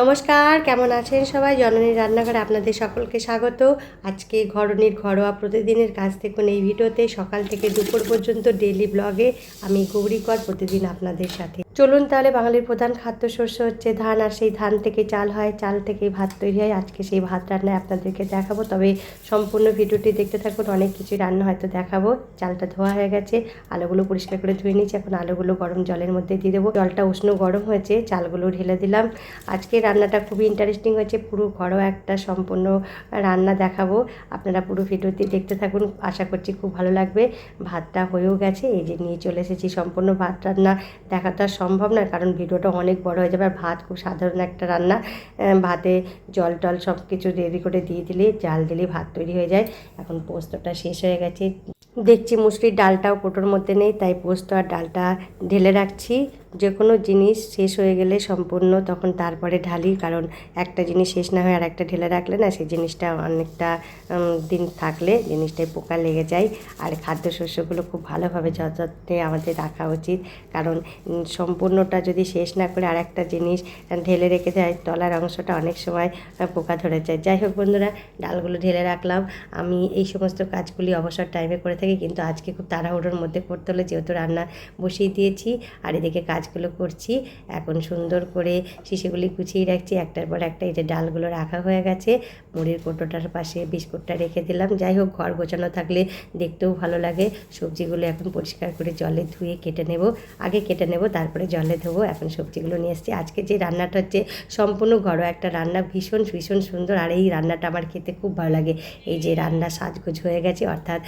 নমস্কার, কেমন আছেন সবাই? জননীর রান্নাঘরে আপনাদের সকলকে স্বাগত। আজকে ঘরোয়া প্রতিদিনের কাজ দেখুন এই ভিডিওতে সকাল থেকে দুপুর পর্যন্ত ডেইলি ব্লগে আমি গৌরীকর প্রতিদিন আপনাদের সাথে। চলুন তাহলে, বাঙালির প্রধান খাদ্যশস্য হচ্ছে ধান, আর সেই ধান থেকে চাল হয়, চাল থেকেই ভাত তৈরি হয়। আজকে সেই ভাত রান্নায় আপনাদেরকে দেখাবো, তবে সম্পূর্ণ ভিডিওটি দেখতে থাকুন। অনেক কিছু রান্না হয়তো দেখাবো। চালটা ধোয়া হয়ে গেছে, আলুগুলো পরিষ্কার করে ধুয়ে নিয়েছি। এখন আলুগুলো গরম জলের মধ্যে দিয়ে দেবো। জলটা উষ্ণ গরম হয়েছে, চালগুলো ঢেলে দিলাম। আজকে রান্নাটা খুবই ইন্টারেস্টিং হয়েছে, পুরো ঘরোয়া একটা সম্পূর্ণ রান্না দেখাবো। আপনারা পুরো ভিডিওটি দেখতে থাকুন, আশা করছি খুব ভালো লাগবে। ভাতটা হয়েও গেছে, এই যে নিয়ে চলে এসেছি। সম্পূর্ণ ভাত রান্না দেখাটা সম্ভব নয়, কারণ ভিডিওটা অনেক বড় হয়ে যাবে। আর ভাত খুব সাধারণ একটা রান্না, ভাতে জল টল সব কিছু রেডি করে দিয়ে দিলে, জাল দিলে ভাত তৈরি হয়ে যায়। এখন পোস্তটা শেষ হয়ে গেছে, দেখছি মুসুরির ডালটাও কোটোর মধ্যে নেই, তাই পোস্ত আর ডালটা ঢেলে রাখছি। যে কোনো জিনিস শেষ হয়ে গেলে সম্পূর্ণ তখন তারপরে ঢালি, কারণ একটা জিনিস শেষ না হয়ে আর একটা ঢেলে রাখলে না, সেই জিনিসটা অনেকটা দিন থাকলে জিনিসটায় পোকা লেগে যায়। আর খাদ্যশস্যগুলো খুব ভালোভাবে যত্নে আমাদের রাখা উচিত, কারণ সম্পূর্ণটা যদি শেষ না করে আর একটা জিনিস ঢেলে রেখে দেয়, তলার অংশটা অনেক সময় পোকা ধরে যায়। যাই হোক বন্ধুরা, ডালগুলো ঢেলে রাখলাম। আমি এই সমস্ত কাজগুলি অবসর টাইমে করে থাকি, কিন্তু আজকে খুব তাড়াহুড়োর মধ্যে করতে হলো, যেহেতু রান্না বসিয়ে দিয়েছি আর এদিকে কাজগুলো করছি। এখন সুন্দর করে শিশিগুলি গুছিয়ে রাখছি, একটার পর একটা। এই যে ডালগুলো রাখা হয়ে গেছে, মুড়ির কৌটোটার পাশে বিস্কুটটা রেখে দিলাম। যাই হোক, ঘর গোছানো থাকলে দেখতেও ভালো লাগে। সবজিগুলো এখন পরিষ্কার করে জলে ধুয়ে কেটে নেব, আগে কেটে নেব তারপরে জলে ধোবো। এখন সবজিগুলো নিয়ে এসেছি। আজকে যে রান্নাটা হচ্ছে সম্পূর্ণ ঘরোয়া একটা রান্না, ভীষণ ভীষণ সুন্দর। আর এই রান্নাটা আমার খেতে খুব ভালো লাগে। এই যে রান্না সাজগোজ হয়ে গেছে, অর্থাৎ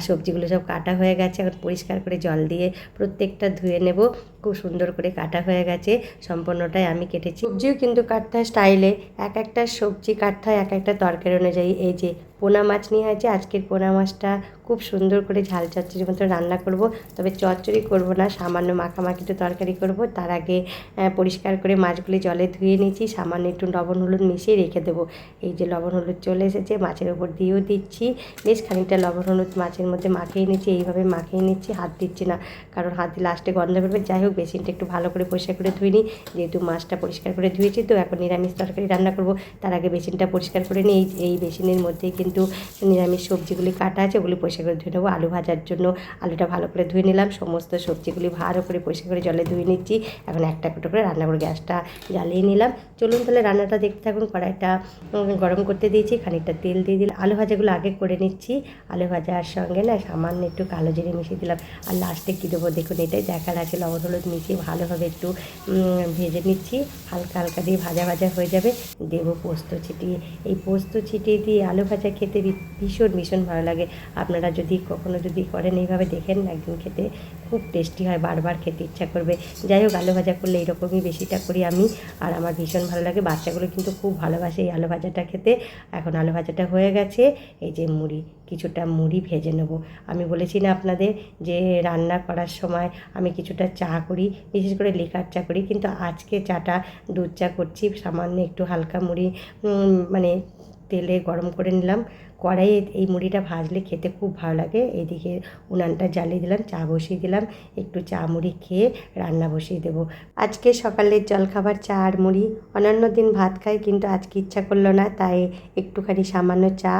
সবজিগুলো সব কাটা হয়ে গেছে। এখন পরিষ্কার করে জল দিয়ে প্রত্যেকটা ধুয়ে নেব। খুব সুন্দর করে কাটা হয়ে গেছে, সম্পূর্ণটাই আমি কেটেছি। সবজিও কিন্তু কাটতে হয় স্টাইলে, এক একটা সবজি কাটতে হয় এক একটা তরকারি অনুযায়ী। এই যে পোনা মাছ নিয়ে হয়েছে, আজকের পোনা মাছটা খুব সুন্দর করে ঝাল চচ্চড়ির মতো রান্না করব। তবে চচ্চড়ি করব না, সামান্য মাখামাখিতে তরকারি করব। তার আগে পরিষ্কার করে মাছগুলি জলে ধুয়ে নিয়েছি, সামান্য একটু লবণ হলুদ মিশিয়ে রেখে দেবো। এই যে লবণ হলুদ চলে এসেছে, মাছের ওপর দিয়েও দিচ্ছি। বেশ খানিকটা লবণ হলুদ মাছের মধ্যে মাখিয়ে নিচ্ছি, এইভাবে মাখিয়ে নিচ্ছি, হাত দিচ্ছি না, কারণ হাত দিয়ে লাস্টে গন্ধ বেরোবে। যাই হোক, বেসিনটা একটু ভালো করে পরিষ্কার করে ধুয়ে নিই। যেহেতু মাছটা পরিষ্কার করে ধুয়েছি, তো এখন নিরামিষ তরকারি রান্না করব। তার আগে বেসিনটা পরিষ্কার করে নিই। এই বেসিনের মধ্যেই কিন্তু নিরামিষ সবজিগুলি কাটা আছে, ওগুলি পরিষ্কার করে ধুয়ে নেবো। আলু ভাজার জন্য আলুটা ভালো করে ধুয়ে নিলাম, সমস্ত সবজিগুলি ভালো করে পরিষ্কার করে জলে ধুয়ে নিচ্ছি। এখন একটা কুটো করে রান্না করে গ্যাসটা জ্বালিয়ে নিলাম। চলুন তাহলে রান্নাটা দেখতে থাকুন। কড়াইটা গরম করতে দিয়েছি, খানিকটা তেল দিয়ে দিলাম। আলু ভাজাগুলো আগে করে নিচ্ছি। আলু ভাজার সঙ্গে না সামান্য একটু কালো জিরে মিশিয়ে দিলাম। আর লাস্টে কী দেবো দেখুন, এটাই দেখার আছে। লবণ হলুদ মিশিয়ে ভালোভাবে একটু ভেজে নিচ্ছি। হালকা হালকা দিয়ে ভাজা ভাজা হয়ে যাবে, দেবো পোস্ত ছিটিয়ে। এই পোস্ত ছিটিয়ে দিয়ে আলু ভাজা খেতে ভীষণ ভীষণ ভালো লাগে। আপনারা যদি কখনো করেন এইভাবে, দেখেন একদিন, খেতে খুব টেস্টি হয়, বারবার খেতে ইচ্ছা করবে। যাই হোক, আলু ভাজা করলে এইরকমই বেশিটা করি আমি, আর আমার ভীষণ ভালো লাগে। বাচ্চাগুলো কিন্তু খুব ভালোবাসে এই আলু ভাজাটা খেতে। এখন আলু ভাজাটা হয়ে গেছে, এই যে কিছুটা মুড়ি ভেজে নেব। আমি বলেছি না আপনাদের যে রান্না করার সময় আমি কিছুটা চা করি, বিশেষ করে লিকার চা করি, কিন্তু আজকে চাটা দুধ চা করছি। সামান্য একটু হালকা মুড়ি মানে তেলে গরম করে নিলাম। কড়াইয়ে এই মুড়িটা ভাজলে খেতে খুব ভালো লাগে। এইদিকে উনানটা জ্বালিয়ে দিলাম, চা বসিয়ে দিলাম। একটু চা মুড়ি খেয়ে রান্না বসিয়ে দেবো। আজকে সকালের জলখাবার চা আর মুড়ি। অন্যান্য দিন ভাত খাই, কিন্তু আজকে ইচ্ছা করলো না, তাই একটুখানি সামান্য চা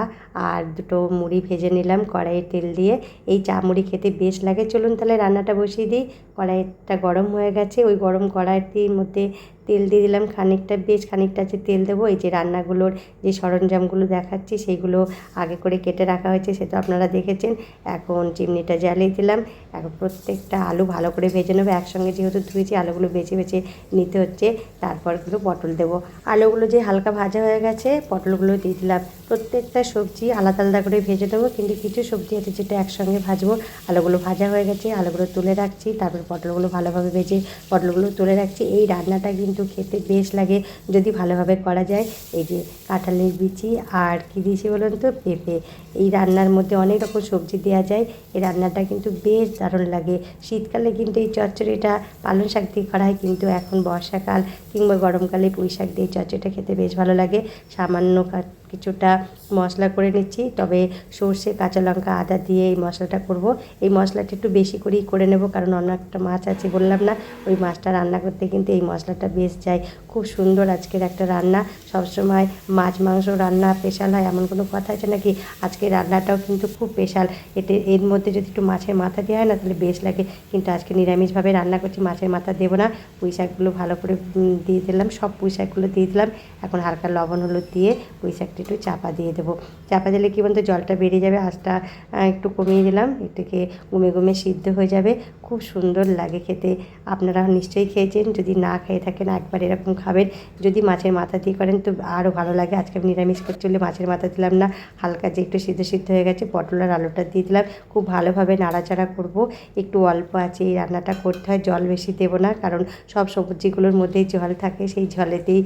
আর দুটো মুড়ি ভেজে নিলাম কড়াইয়ে তেল দিয়ে। এই চা মুড়ি খেতে বেশ লাগে। চলুন তাহলে রান্নাটা বসিয়ে দিই। কড়াইটা গরম হয়ে গেছে, ওই গরম কড়াইটির মধ্যে তেল দিয়ে দিলাম খানিকটা, বেশ খানিকটা যে তেল দেবো। এই যে রান্নাগুলোর যে সরঞ্জামগুলো দেখাচ্ছি, সেইগুলো আগে করে কেটে রাখা হয়েছে, সে তো আপনারা দেখেছেন। এখন চিমনিটা জ্বালিয়ে দিলাম। এখন প্রত্যেকটা আলু ভালো করে ভেজে নেবো। একসঙ্গে যেহেতু ধুয়েছি, আলুগুলো বেছে বেছে নিতে হচ্ছে। তারপরগুলো পটল দেবো। আলুগুলো যে হালকা ভাজা হয়ে গেছে, পটলগুলো দিয়ে দিলাম। প্রত্যেকটা সবজি আলাদা আলাদা করে ভেজে দেবো, কিন্তু কিছু সবজি আছে যেটা একসঙ্গে ভাজবো। আলুগুলো ভাজা হয়ে গেছে, আলুগুলো তুলে রাখছি। তারপর পটলগুলো ভালোভাবে ভেজে পটলগুলো তুলে রাখছি। এই রান্নাটা কিন্তু খেতে বেশ লাগে যদি ভালোভাবে করা যায়। এই যে কাঁঠালের বিচি আর কী দিয়েছি বলুন তো, পেঁপে। এই রান্নার মধ্যে অনেক রকম সবজি দেওয়া যায়। এই রান্নাটা কিন্তু বেশ দারুণ লাগে। শীতকালে কিন্তু এই চচ্চড়িটা পালং শাক দিয়ে করা হয়, কিন্তু এখন বর্ষাকাল কিংবা গরমকালে পুঁই শাক দিয়ে চচ্চড়িটা খেতে বেশ ভালো লাগে। সামান্য কিছুটা মশলা করে নিচ্ছি, তবে সর্ষে, কাঁচা লঙ্কা, আদা দিয়ে এই মশলাটা করব। এই মশলাটা একটু বেশি করেই করে নেব, কারণ অন্য একটা মাছ আছে বললাম না, ওই মাছটা রান্না করতে কিন্তু এই মশলাটা বেশ টেস্ট যায়। খুব সুন্দর আজকের একটা রান্না। সবসময় মাছ মাংস রান্না স্পেশাল হয় এমন কোনো কথা আছে নাকি? আজকের রান্নাটাও কিন্তু খুব স্পেশাল। এর মধ্যে যদি একটু মাছের মাথা দেওয়া হয় না তাহলে বেশ লাগে, কিন্তু আজকে নিরামিষভাবে রান্না করছি, মাছের মাথা দেবো না। পুঁই শাকগুলো ভালো করে দিয়ে দিলাম, সব পুঁই শাকগুলো দিয়ে দিলাম। এখন হালকা লবণ হলুদ দিয়ে পুঁই শাকটা একটু চাপা দিয়ে দেবো। চাপা দিলে কী বলতো জলটা বেরিয়ে যাবে, আঁচটা একটু কমিয়ে দিলাম, এটাকে গুমে গুমে সিদ্ধ হয়ে যাবে। খুব সুন্দর লাগে খেতে। আপনারা নিশ্চয়ই খেয়েছেন, যদি না খেয়ে থাকেন একবার এরকম খাবেন। যদি মাছের মাথা দিয়ে করেন তো আরও ভালো লাগে। আজকে আমি নিরামিষ করছি বলে মাছের মাথা দিলাম না, হালকা যে একটু সিদ্ধ সিদ্ধ হয়ে গেছে পটল আর আলুটা দিয়ে দিলাম। খুব ভালোভাবে নাড়াচাড়া করব। একটু অল্প আছে এই রান্নাটা করতে হয়, জল বেশি দেবো না, কারণ সব সবজিগুলোর মধ্যেই জল থাকে, সেই জলেতেই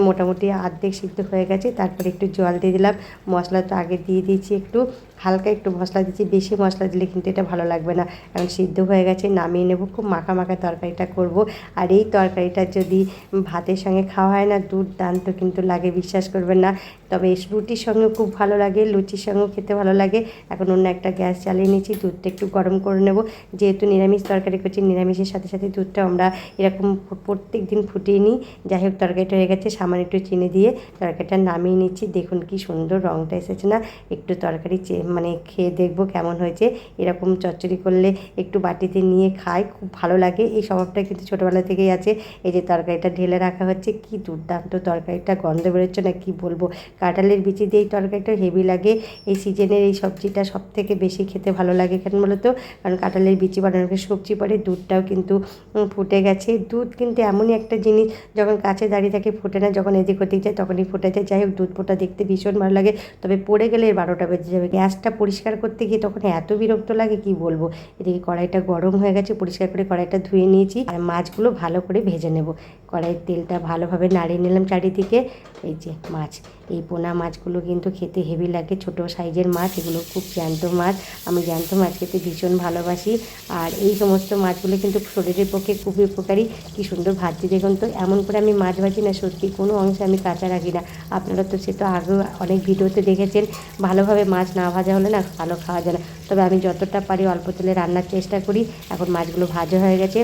মোটামুটি অর্ধেক সিদ্ধ হয়ে গেছে। তারপরে একটু জল দিয়ে দিলাম। মশলা তো আগে দিয়ে দিয়েছি, একটু হালকা একটু মশলা দিচ্ছি, বেশি মশলা দিলে কিন্তু এটা ভালো লাগবে না। এখন সিদ্ধ হয়ে গেছে, নামিয়ে নেব। খুব মাখা মাখা তরকারিটা করব। আর এই তরকারিটা যদি ভাতের সঙ্গে খাওয়া হয় না দুর্দান্ত কিন্তু লাগে, বিশ্বাস করবেন না। তবে রুটির সঙ্গেও খুব ভালো লাগে, লুচির সঙ্গেও খেতে ভালো লাগে। এখন অন্য একটা গ্যাস চালিয়ে নিয়েছি, দুধটা একটু গরম করে নেব। যেহেতু নিরামিষ তরকারি করছি, নিরামিষের সাথে সাথে দুধটা আমরা এরকম প্রত্যেক দিন ফুটিয়ে নিই। যাই হোক তরকারিটা হয়ে গেছে, সামান্য একটু চিনি দিয়ে তরকারিটা নামিয়ে নিচ্ছি। দেখুন কি সুন্দর রঙটা এসেছে না? একটু তরকারি মানে খেয়ে দেখবো কেমন হয়েছে। এরকম চচ্চড়ি করলে একটু বাটিতে নিয়ে খাই, খুব ভালো লাগে। এই স্বভাবটা কিন্তু ছোটোবেলা থেকেই আছে। এই যে তরকারিটা ঢেলে রাখা হচ্ছে, কি দুর্দান্ত তরকারিটা, গন্ধ বেরোচ্ছে না কি বলবো। কাঁঠালের বিচি দিয়ে এই তরকারিটা হেভি লাগে। এই সিজনের এই সবজিটা সব থেকে বেশি খেতে ভালো লাগে কেন বলো তো? কারণ কাঁঠালের বিচি বানানোর সবজি পরে, দুধটাও কিন্তু ফুটে গেছে। দুধ কিন্তু এমনই একটা জিনিস, যখন কাছে দাঁড়িয়ে থাকে ফোটে না, যখন এদিক ওদিক যায় তখনই ফুটে যায়। যাই হোক দুধ ফোটা দেখতে ভীষণ ভালো লাগে, তবে পড়ে গেলে 12টা বেজে যাবে। গ্যাসটা পরিষ্কার করতে গিয়ে তখন এত বিরক্ত লাগে কি বলবো। এদিকে কড়াইটা গরম হয়ে গেছে, পরিষ্কার করে কড়াইটা ধুয়ে নিয়েছি। আর মাছগুলো ভালো করে ভেজে নেব। কড়াইয়ের তেলটা ভালোভাবে নাড়িয়ে নিলাম চারিদিকে। এই যে মাছ, এই পোনা মাছগুলো কিন্তু খেতে হেভি লাগে, ছোটো সাইজের মাছ, এগুলো খুব জ্যান্ত মাছ। আমি জ্যান্ত মাছ খেতে ভীষণ ভালোবাসি। আর এই সমস্ত মাছগুলো কিন্তু শরীরের পক্ষে খুবই উপকারী। কি সুন্দর ভাজছি দেখুন তো। এমন করে আমি মাছ ভাজি না, সত্যি কোনো অংশে আমি কাঁচা রাখি না। আপনারা তো সে তো আগেও অনেক ভিডিওতে দেখেছেন, ভালোভাবে মাছ না ভাজা হলে না ভালো খাওয়া যায় না। তবে আমি যতটা পারি অল্প তেলে রান্নার চেষ্টা করি। এখন মাছগুলো ভাজা হয়ে গেছে।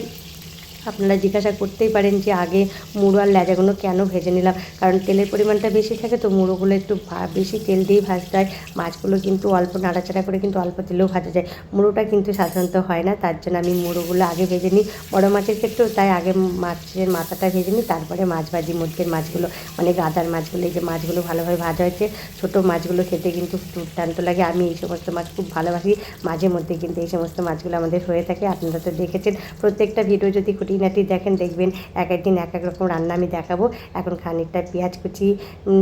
আপনারা জিজ্ঞাসা করতেই পারেন যে আগে মুড়ো আর ল্যাজাগুলো কেন ভেজে নিলাম, কারণ তেলের পরিমাণটা বেশি থাকে তো মুড়োগুলো একটু বেশি তেল দিয়েই ভাজতে হয়। মাছগুলো কিন্তু অল্প নাড়াচাড়া করে কিন্তু অল্প তেলেও ভাজা যায়, মুড়োটা কিন্তু সাধারণত হয় না। তার জন্য আমি মুড়োগুলো আগে ভেজে নিই। বড়ো মাছের ক্ষেত্রেও তাই, আগে মাছের মাথাটা ভেজে নিই, তারপরে মাছ ভাজি। মধ্যের মাছগুলো মানে গাদার মাছগুলো, এই যে মাছগুলো ভালোভাবে ভাজা হয়েছে। ছোটো মাছগুলো খেতে কিন্তু দুর্দান্ত লাগে, আমি এই সমস্ত মাছ খুব ভালোবাসি। মাঝে মধ্যে কিন্তু এই সমস্ত মাছগুলো আমাদের হয়ে থাকে। আপনারা তো দেখেছেন, প্রত্যেকটা ভিডিও যদি খুঁটিনাটি দেখেন দেখবেন এক একদিন এক এক রকম রান্না আমি দেখাবো। এখন খানিকটা পেঁয়াজ কুচি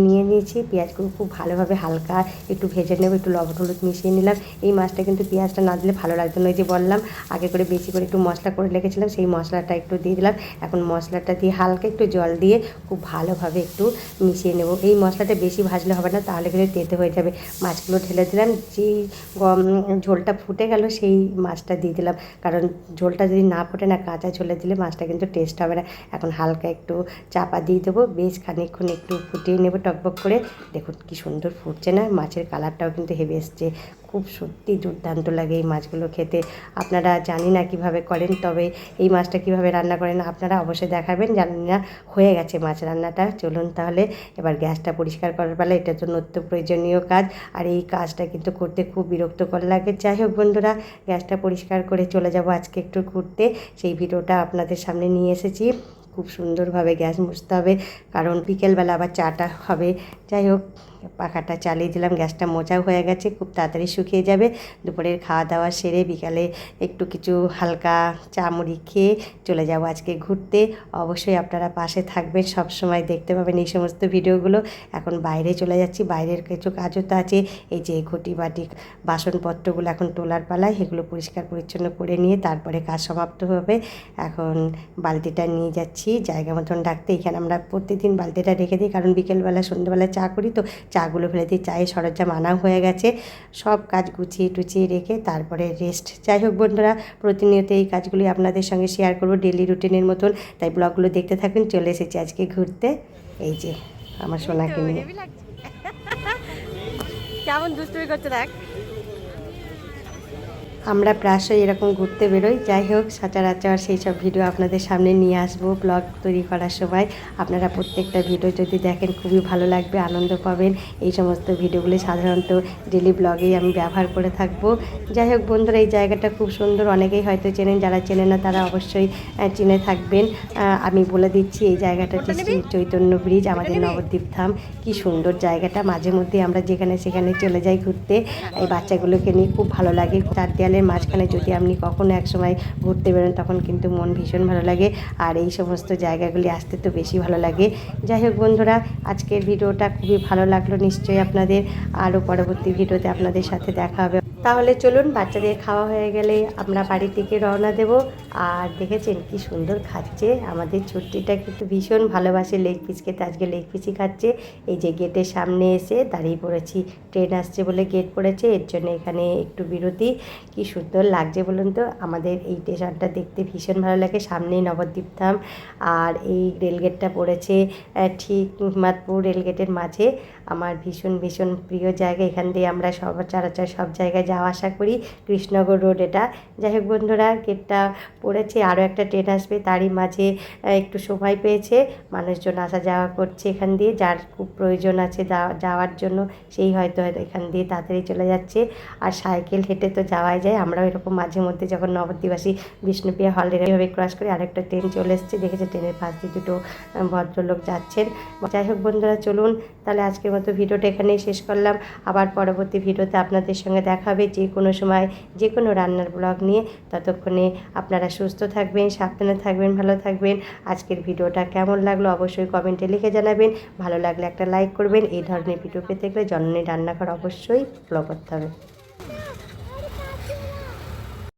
নিয়ে নিয়েছি, পেঁয়াজগুলো খুব ভালোভাবে হালকা একটু ভেজে নেব, একটু লবণ হলুদ মিশিয়ে নিলাম। এই মাছটা কিন্তু পেঁয়াজটা না দিলে ভালো লাগতো না, ওই যে বললাম আগে করে বেশি করে একটু মশলা করে রেখেছিলাম, সেই মশলাটা একটু দিয়ে দিলাম। এখন মশলাটা দিয়ে হালকা একটু জল দিয়ে খুব ভালোভাবে একটু মিশিয়ে নেব। এই মশলাটা বেশি ভাজলে হবে না, তাহলে কিন্তু তেতে হয়ে যাবে। মাছগুলো ঢেলে দিলাম, যেই ঝোলটা ফুটে গেল সেই মাছটা দিয়ে দিলাম, কারণ ঝোলটা যদি না ফোটে না, কাঁচা ঝোলে দিলে মাছটা কিন্তু টেস্ট হবে না। এখন হালকা একটু চাপা দিয়ে দেবো, বেশ খানিকক্ষণ একটু ফুটিয়ে নেব টকবক করে। দেখুন কি সুন্দর ফুটছে না, মাছের কালারটাও কিন্তু হেভে এসছে। খুব সত্যি দুর্দান্ত লাগে এই মাছগুলো খেতে। আপনারা জানি না কীভাবে করেন, তবে এই মাছটা কীভাবে রান্না করেন আপনারা অবশ্যই দেখাবেন। জানি না, হয়ে গেছে মাছ রান্নাটা। চলুন তাহলে এবার গ্যাসটা পরিষ্কার করার পালা, এটা তো নিত্য প্রয়োজনীয় কাজ, আর এই কাজটা কিন্তু করতে খুব বিরক্তকর লাগে। যাই হোক বন্ধুরা, গ্যাসটা পরিষ্কার করে চলে যাব আজকে একটু ঘুরতে, সেই ভিডিওটা আপনাদের সামনে নিয়ে এসেছি। খুব সুন্দরভাবে গ্যাস মুছতে হবে, কারণ বিকেলবেলা আবার চাটা হবে। যাই হোক পাখাটা চালিয়ে দিলাম, গ্যাসটা মোচাও হয়ে গেছে, খুব তাড়াতাড়ি শুকিয়ে যাবে। দুপুরের খাওয়া দাওয়া সেরে বিকালে একটু কিছু হালকা চা মুড়ি খেয়ে চলে যাব আজকে ঘুরতে। অবশ্যই আপনারা পাশে থাকবেন, সব সময় দেখতে পাবেন এই সমস্ত ভিডিওগুলো। এখন বাইরে চলে যাচ্ছি, বাইরের কিছু কাজও তো আছে। এই যে ঘটি বাটি বাসনপত্রগুলো এখন তোলার পালায়, এগুলো পরিষ্কার পরিচ্ছন্ন করে নিয়ে তারপরে কাজ সমাপ্ত হবে। এখন বালতিটা নিয়ে যাচ্ছি জায়গা মতন রাখতে। এখানে আমরা প্রতিদিন বালতিটা রেখে দিই, কারণ বিকেলবেলা সন্ধ্যেবেলা চা করি তো, চাগুলো ফেলে দিই। চায়ের সরঞ্জাম আনাও হয়ে গেছে, সব কাজ গুছিয়ে টুচিয়ে রেখে তারপরে রেস্ট। যাই হোক বন্ধুরা, প্রতিনিয়ত এই কাজগুলি আপনাদের সঙ্গে শেয়ার করব ডেলি রুটিনের মতন, তাই ব্লগগুলো দেখতে থাকুন। চলে এসেছি আজকে ঘুরতে, এই যে আমার সোনাকে নিয়ে। কেমন দুষ্টুমি করছে দেখ। আমরা প্রায়শই এরকম ঘুরতে বেরোই। যাই হোক, সচরাচর সেই সব ভিডিও আপনাদের সামনে নিয়ে আসবো ব্লগ তৈরি করার সময়। আপনারা প্রত্যেকটা ভিডিও যদি দেখেন খুবই ভালো লাগবে, আনন্দ পাবেন। এই সমস্ত ভিডিওগুলি সাধারণত ডেলি ব্লগেই আমি ব্যবহার করে থাকবো। যাই হোক বন্ধুরা, এই জায়গাটা খুব সুন্দর, অনেকেই হয়তো চেনেন, যারা চেনেন না তারা অবশ্যই চিনে থাকবেন। আমি বলে দিচ্ছি, এই জায়গাটা হচ্ছে শ্রী চৈতন্য ব্রিজ, আমাদের নবদ্বীপ ধাম। কি সুন্দর জায়গাটা, মাঝে মধ্যে আমরা যেখানে সেখানে চলে যাই ঘুরতে। এই বাচ্চাগুলোকে নিয়ে খুব ভালো লাগে। চার দেয়ালের মাঝখানে যদি আপনি কখনো এক সময় ঘুরতে বেরোন তখন কিন্তু মন ভীষণ ভালো লাগে, আর এই সমস্ত জায়গাগুলি আসতে তো বেশি ভালো লাগে। যাই হোক বন্ধুরা, আজকের ভিডিওটা খুবই ভালো লাগলো নিশ্চয়ই আপনাদের। আরও পরবর্তী ভিডিওতে আপনাদের সাথে দেখা হবে। তাহলে চলুন, বাচ্চাদের খাওয়া হয়ে গেলে আমরা বাড়ির দিকে রওনা দেব। আর দেখেছেন কি সুন্দর খাচ্ছে, আমাদের ছোট্টিটা কিন্তু ভীষণ ভালোবাসে লেগ পিস খেতে। আজকে লেগ পিসই খাচ্ছে। এই যে গেটের সামনে এসে দাঁড়িয়ে পড়েছি, ট্রেন আসছে বলে গেট পড়েছে, এর জন্য এখানে একটু বিরতি। কি সুন্দর লাগছে বলুন তো, আমাদের এই স্টেশনটা দেখতে ভীষণ ভালো লাগে। সামনেই নবদ্বীপ ধাম, আর এই রেলগেটটা পড়েছে ঠিক হিমাদপুর রেলগেটের মাঝে। আমার ভীষণ ভীষণ প্রিয় জায়গা, এখান দিয়ে আমরা সচরাচর সব জায়গায় যাওয়া আসা করি। কৃষ্ণনগর রোড এটা। যাই হোক বন্ধুরা, গেটটা পড়েছে, আরও একটা ট্রেন আসবে, তারই মাঝে একটু সময় পেয়েছে, মানুষজন আসা যাওয়া করছে এখান দিয়ে। যার খুব প্রয়োজন আছে যাওয়ার জন্য সেই হয়তো এখান দিয়ে তাড়াতাড়ি চলে যাচ্ছে। আর সাইকেল হেঁটে তো যাওয়াই যায়, আমরাও এরকম মাঝে মধ্যে যখন নবদ্বীপবাসী বিষ্ণুপ্রিয়া হল এভাবে ক্রস করে আরেকটা ট্রেন চলে এসছে, দেখেছে ট্রেনের পাশ দিয়ে দুটো ভদ্রলোক যাচ্ছেন। যাই হোক বন্ধুরা, চলুন তাহলে আজকের মতো ভিডিওটা এখানেই শেষ করলাম। আবার পরবর্তী ভিডিওতে আপনাদের সঙ্গে দেখা হবে যে কোনো সময়, যে কোনো রান্নার ব্লগ নিয়ে। ততক্ষণে আপনারা সুস্থ থাকবেন, সাবধানে থাকবেন, ভালো থাকবেন। আজকের ভিডিওটা কেমন লাগলো অবশ্যই কমেন্টে লিখে জানাবেন। ভালো লাগলে একটা লাইক করবেন। এই ধরনের ভিডিও পেতে গেলে জননী রান্নাঘর অবশ্যই ফলো করতে হবে।